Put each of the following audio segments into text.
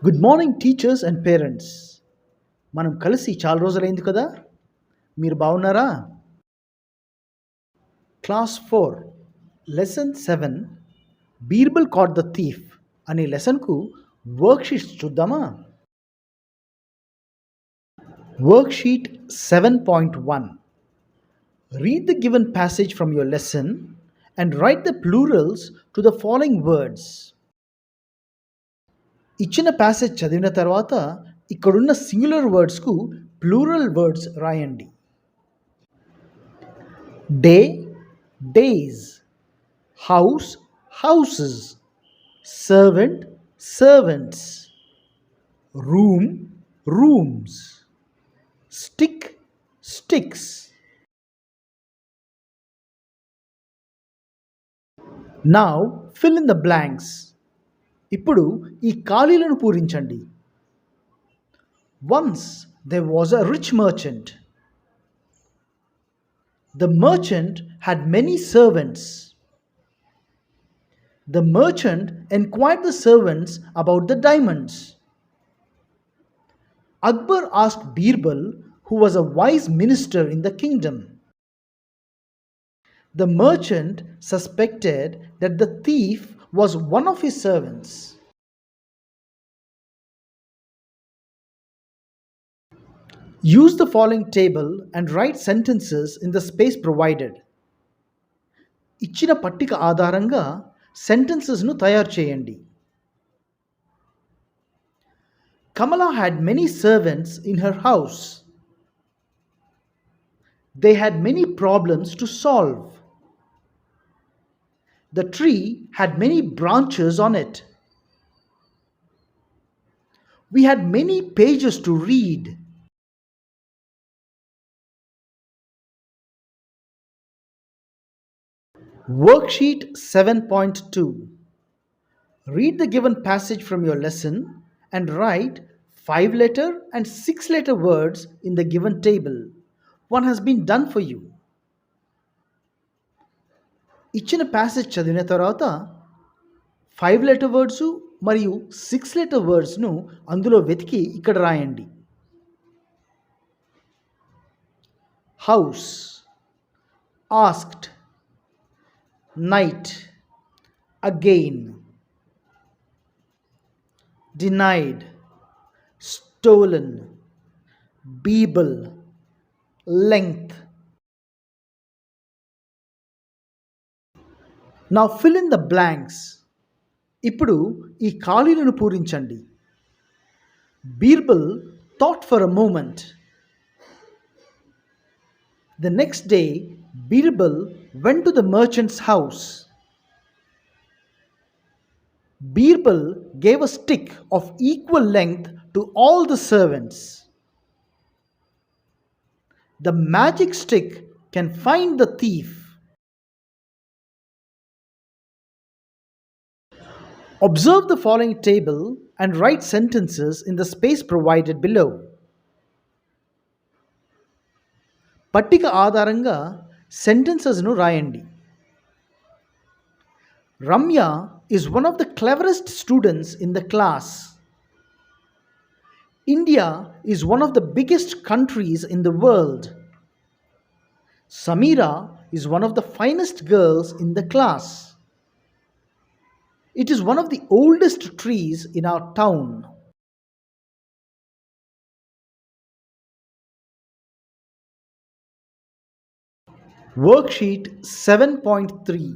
Good morning teachers and parents. మనం కలిసి చాలా రోజులైంది కదా. మీరు బాగున్నారా? Class 4 lesson 7 Birbal caught the thief అనే లెసన్కు వర్క్షీట్స్ చూద్దామా? Worksheet 7.1. Read the given passage from your lesson and write the plurals to the following words. ఇచ్చిన ప్యాసేజ్ చదివిన తర్వాత ఇక్కడున్న సింగులర్ వర్డ్స్కు ప్లూరల్ వర్డ్స్ రాయండి. Day, days, house, houses, servant, servants, room, rooms, stick, sticks. Now fill in the blanks. ఇప్పుడు ఈ ఖాళీలను పూరించండి. Once there was a rich merchant. The merchant had many servants. The merchant inquired the servants about the diamonds. Akbar asked Birbal, who was a wise minister in the kingdom. The merchant suspected that the thief was one of his servants. Use the following table and write sentences in the space provided. ఇచ్చిన పట్టిక ఆధారంగా సెంటెన్సెస్ను తయారు చేయండి. Kamala had many servants in her house. They had many problems to solve. The tree had many branches on it. We had many pages to read. Worksheet 7.2. Read the given passage from your lesson and write 5-letter and 6-letter words in the given table. One has been done for you. ఇచ్చిన passage చదివిన తర్వాత 5-letter words మరియు 6-letter వర్డ్స్ను అందులో వెతికి ఇక్కడ రాయండి. House, asked, night, again, denied, stolen, Birbal, length. Now fill in the blanks. ఇప్పుడు ఈ ఖాళీలను పూరించండి. Birbal thought for a moment. The next day, Birbal went to the merchant's house. Birbal gave a stick of equal length to all the servants. The magic stick can find the thief. Observe the following table and write sentences in the space provided below. పట్టిక ఆధారంగా సెంటెన్సెస్ను రాయండి. Ramya is one of the cleverest students in the class. India is one of the biggest countries in the world. Samira is one of the finest girls in the class. It is one of the oldest trees in our town. Worksheet 7.3.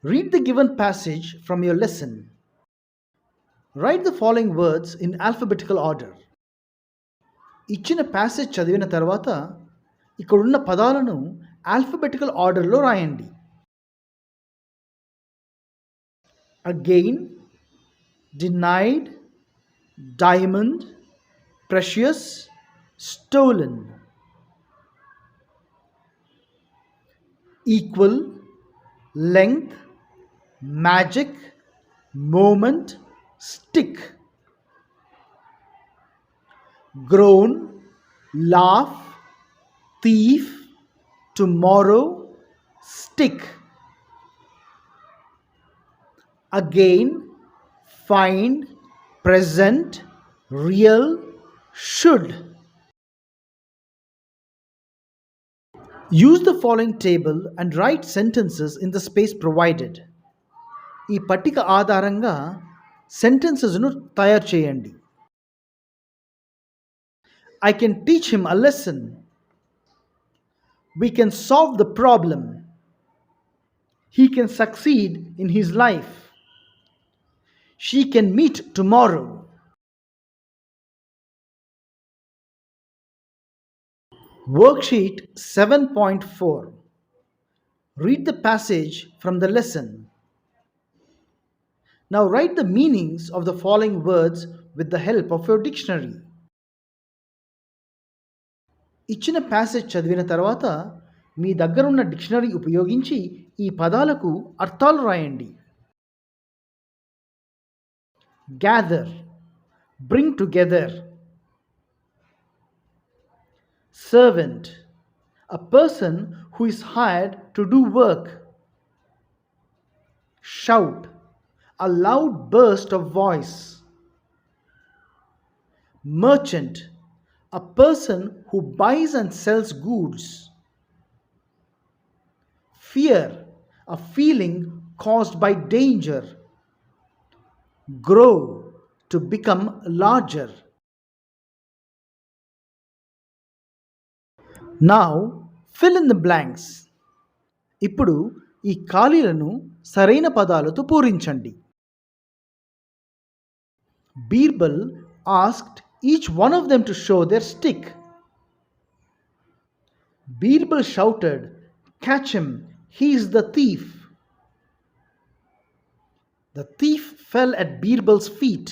Read the given passage from your lesson. Write the following words in alphabetical order. ఇచ్చిన passage చదివిన తర్వాత ఇక్కడున్న పదాలను alphabetical ఆర్డర్లో రాయండి. Again, denied, diamond, precious, stolen. Equal, length, magic, moment, stick. Groan, laugh, thief, tomorrow, stick. Again, find, present, real, should. Use the following table and write sentences in the space provided. ఈ పట్టిక ఆధారంగా సెంటెన్సెస్ను తయారు చేయండి. I can teach him a lesson. We can solve the problem. He can succeed in his life. She can meet tomorrow. Worksheet 7.4. Read the passage from the lesson. Now write the meanings of the following words with the help of your dictionary. ఇచ్చిన passage చదివిన తర్వాత మీ దగ్గరున్న dictionary ఉపయోగించి ఈ పదాలకు అర్థాలు రాయండి. Gather, bring together. Servant, a person who is hired to do work. Shout, a loud burst of voice. Merchant, a person who buys and sells goods. Fear, a feeling caused by danger. Grow, to become larger. Now fill in the blanks. ఇప్పుడు ఈ ఖాళీలను సరైన పదాలతో పూరించండి. Birbal asked each one of them to show their stick. Birbal shouted, "Catch him, he is the thief." The thief fell at Birbal's feet.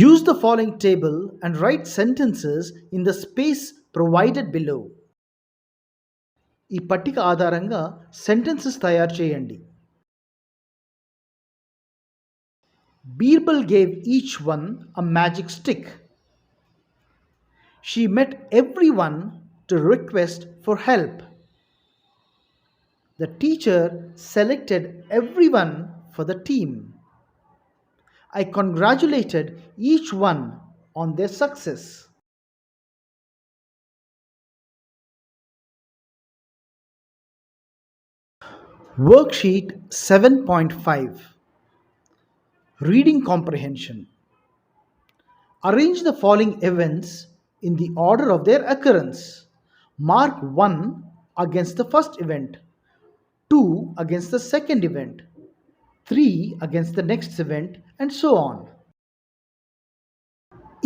Use the following table and write sentences in the space provided below. ఈ పట్టిక ఆధారంగా sentences తయారు చేయండి. Birbal gave each one a magic stick. She met everyone to request for help. The teacher selected everyone for the team. I congratulated each one on their success. Worksheet 7.5. Reading comprehension. Arrange the following events in the order of their occurrence. Mark 1 against the first event, 2 against the second event, 3 against the next event, and so on.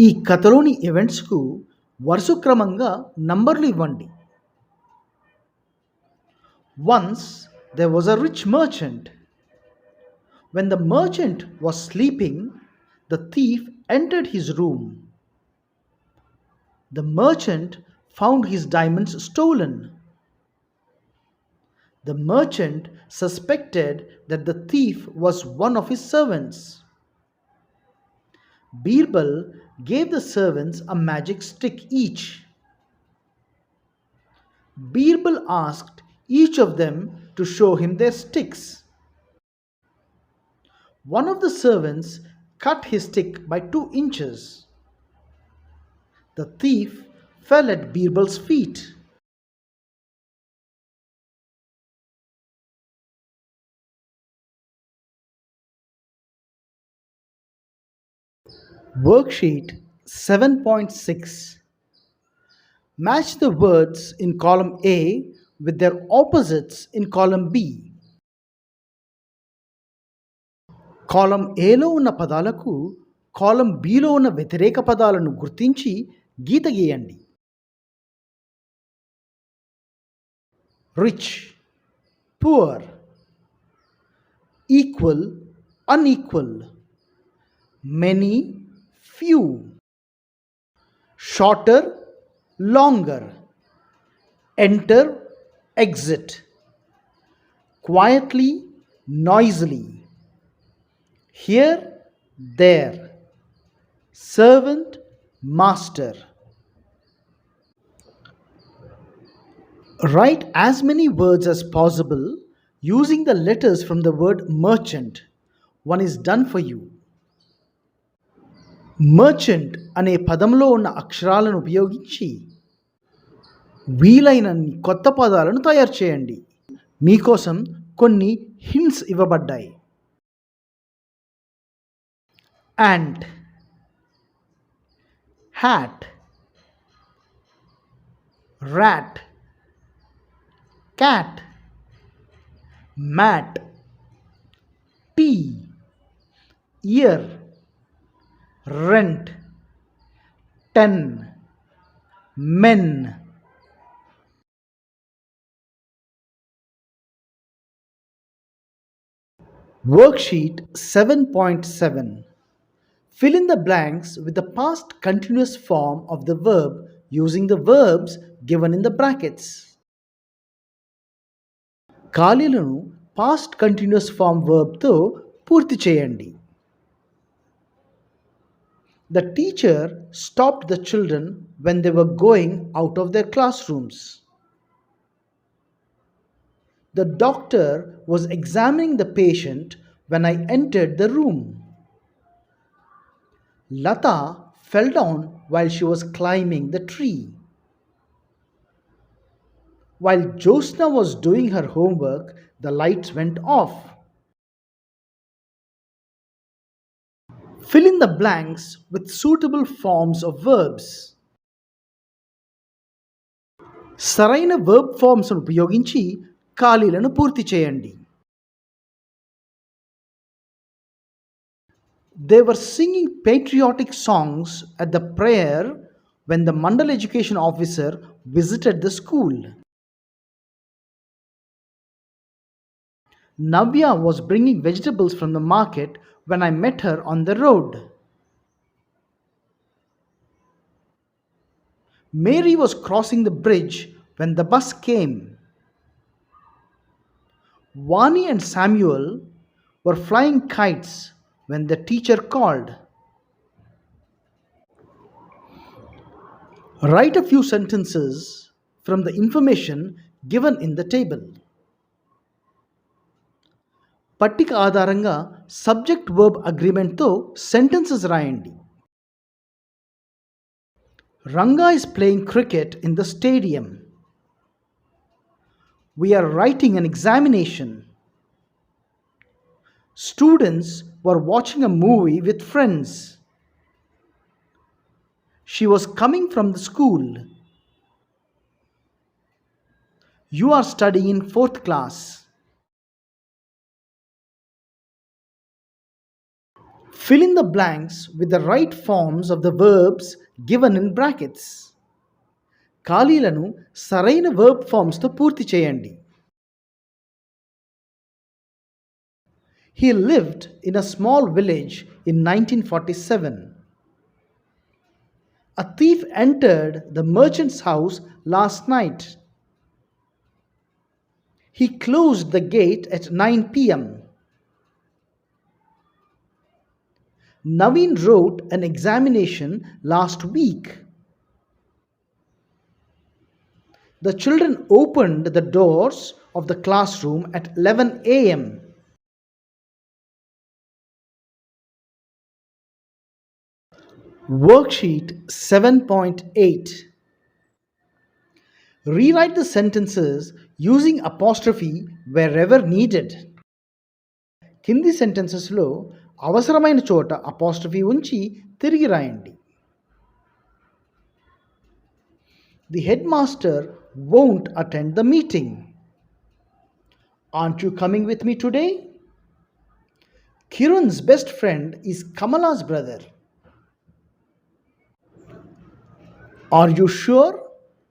ఈ కథలోని ఈవెంట్స్కు వరుసక్రమంగా నంబర్లు ఇవ్వండి. Once there was a rich merchant. When the merchant was sleeping, the thief entered his room. The merchant found his diamonds stolen. The merchant suspected that the thief was one of his servants. Birbal gave the servants a magic stick each. Birbal asked each of them to show him their sticks. One of the servants cut his stick by 2 inches. The thief fell at Birbal's feet. Worksheet 7.6. Match the words in column A with their opposites in column B. కాలం ఏలో ఉన్న పదాలకు కాలం below ఉన్న వ్యతిరేక పదాలను గుర్తించి గీత గీయండి. Rich, poor. Equal, unequal. Many, few. Shorter, longer. Enter, exit. Quietly, noisily. Here, there. Servant, master. Write as many words as possible Using the letters from the word merchant, one is done for you. Merchant అనే పదంలో ఉన్న అక్షరాలను ఉపయోగించి వీలైనన్ని కొత్త పదాలను తయారు చేయండి. మీకోసం కొన్ని హింట్స్ ఇవ్వబడ్డాయి. ant, hat, rat, cat, mat, tea, ear, rent, ten, men. Worksheet 7.7. Fill in the blanks with the past continuous form of the verb using the verbs given in the brackets. ఖాళీలను past continuous form verbతో పూర్తి చేయండి. The teacher stopped the children when they were going out of their classrooms. The doctor was examining the patient when I entered the room. Lata fell down while she was climbing the tree. While Josna was doing her homework, the lights went off. Fill in the blanks with suitable forms of verbs. సరైన verb forms ఉపయోగించి ఖాళీలను పూర్తి చేయండి. They were singing patriotic songs at the prayer when the Mandal education officer visited the school. Navya was bringing vegetables from the market when I met her on the road. Mary was crossing the bridge when the bus came. Vani and Samuel were flying kites when the teacher called. Write a few sentences from the information given in the table. పట్టిక ఆధారంగా subject verb అగ్రిమెంట్తో sentences రాయండి. Ranga is playing cricket in the stadium. We are writing an examination. Students were watching a movie with friends. She was coming from the school. You are studying in 4th class. Fill in the blanks with the right forms of the verbs given in brackets. ఖాళీలను సరైన verb forms తో పూర్తి చేయండి. He lived in a small village in 1947. A thief entered the merchant's house last night. He closed the gate at 9 p.m. Naveen wrote an examination last week. The children opened the doors of the classroom at 11 a.m. Worksheet 7.8. Rewrite the sentences using apostrophe wherever needed. కింది సెంటెన్సెస్లో అవసరమైన చోట apostrophe ఉంచి తిరిగి రాయండి. The headmaster won't attend the meeting. Aren't you coming with me today? Kiran's best friend is Kamala's brother. Are you sure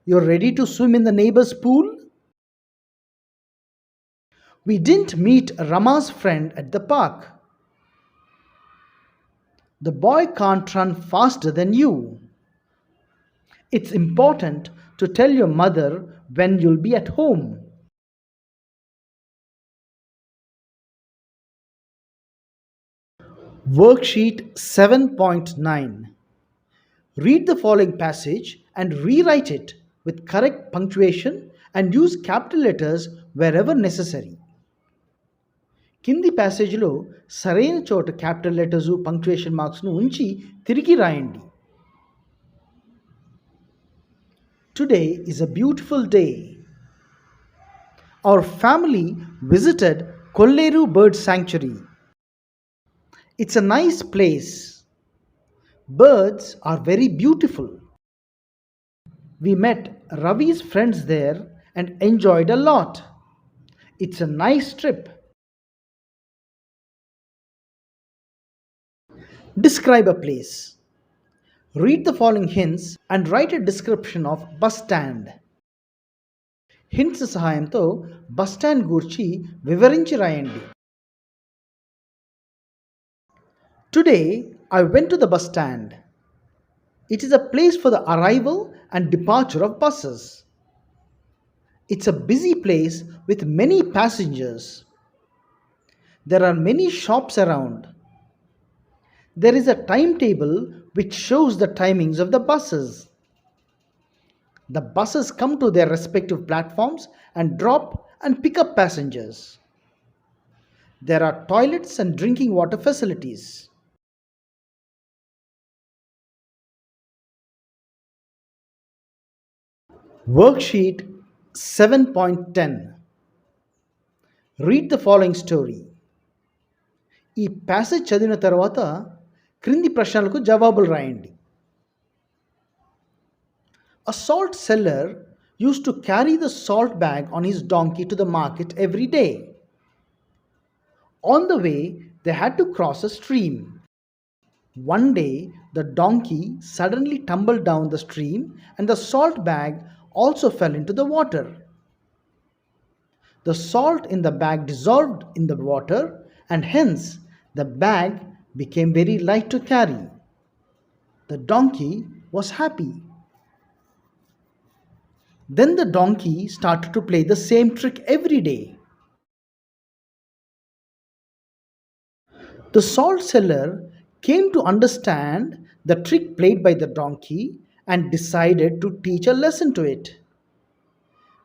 you're ready to swim in the neighbor's pool? We didn't meet Rama's friend at the park. The boy can't run faster than you. It's important to tell your mother when you'll be at home. Worksheet 7.9. Read the following passage and rewrite it with correct punctuation and use capital letters wherever necessary. కింది ప్యాసేజ్లో సరైన చోట capital letters punctuation మార్క్స్ను ఉంచి తిరిగి రాయండి. Today is a beautiful day. Our family visited Kolleru Bird Sanctuary. It's a nice place. Birds are very beautiful. We met Ravi's friends there and enjoyed a lot. It's a nice trip. Describe a place. Read the following hints and write a description of bus stand. Hints సహాయంతో bus stand గూర్చి వివరించి రాయండి. Today I went to the bus stand. It is a place for the arrival and departure of buses. It's a busy place with many passengers. There are many shops around. There is a timetable which shows the timings of the buses. The buses come to their respective platforms and drop and pick up passengers. There are toilets and drinking water facilities. Worksheet 7.10. Read the following story. ఈ passage చదివిన తర్వాత క్రింది ప్రశ్నలకు జవాబులు రాయండి. A salt seller used to carry the salt bag on his donkey to the market every day. On the way, they had to cross a stream. One day, the donkey suddenly tumbled down the stream and the salt bag also fell into the water. The salt in the bag dissolved in the water and hence the bag became very light to carry. The donkey was happy. Then the donkey started to play the same trick every day. The salt seller came to understand the trick played by the donkey and decided to teach a lesson to it.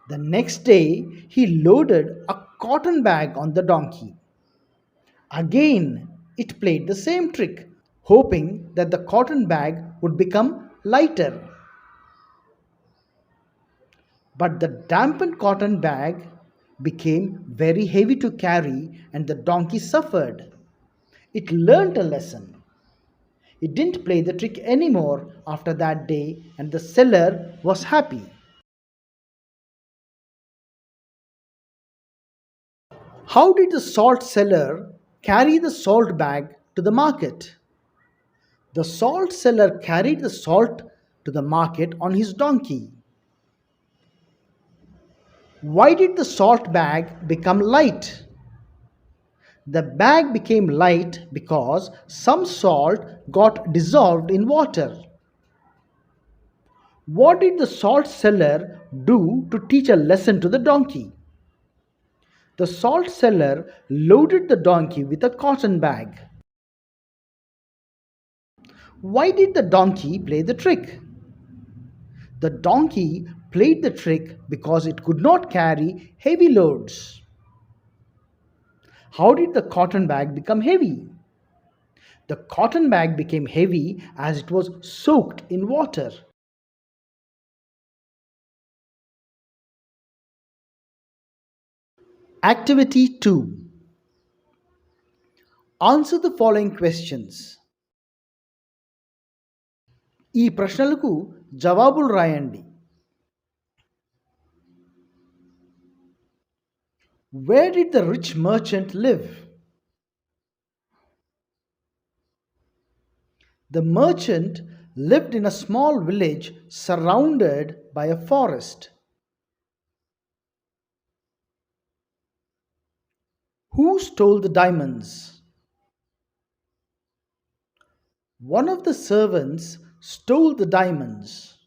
The next day, he loaded a cotton bag on the donkey. Again, it played the same trick, hoping that the cotton bag would become lighter. But the dampened cotton bag became very heavy to carry and the donkey suffered. It learnt a lesson. It didn't play the trick anymore after that day and the seller was happy. How did the salt seller carry the salt bag to the market? The salt seller carried the salt to the market on his donkey. Why did the salt bag become light? The bag became light because some salt got dissolved in water. What did the salt seller do to teach a lesson to the donkey? The salt seller loaded the donkey with a cotton bag. Why did the donkey play the trick? The donkey played the trick because it could not carry heavy loads. How did the cotton bag become heavy? The cotton bag became heavy as it was soaked in water. Activity 2. Answer the following questions. ఈ ప్రశ్నలకు జవాబులు రాయండి. Where did the rich merchant live? The merchant lived in a small village surrounded by a forest. Who stole the diamonds? One of the servants stole the diamonds.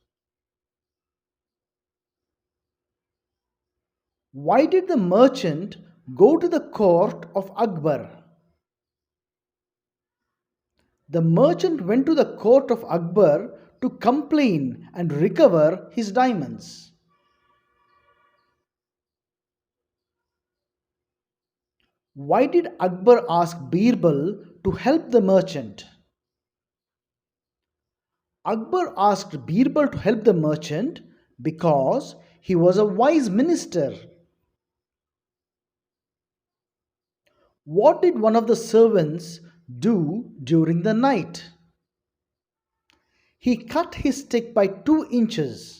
Why did the merchant go to the court of Akbar? The merchant went to the court of Akbar to complain and recover his diamonds. Why did Akbar ask Birbal to help the merchant? Akbar asked Birbal to help the merchant because he was a wise minister. What did one of the servants do during the night? He cut his stick by 2 inches.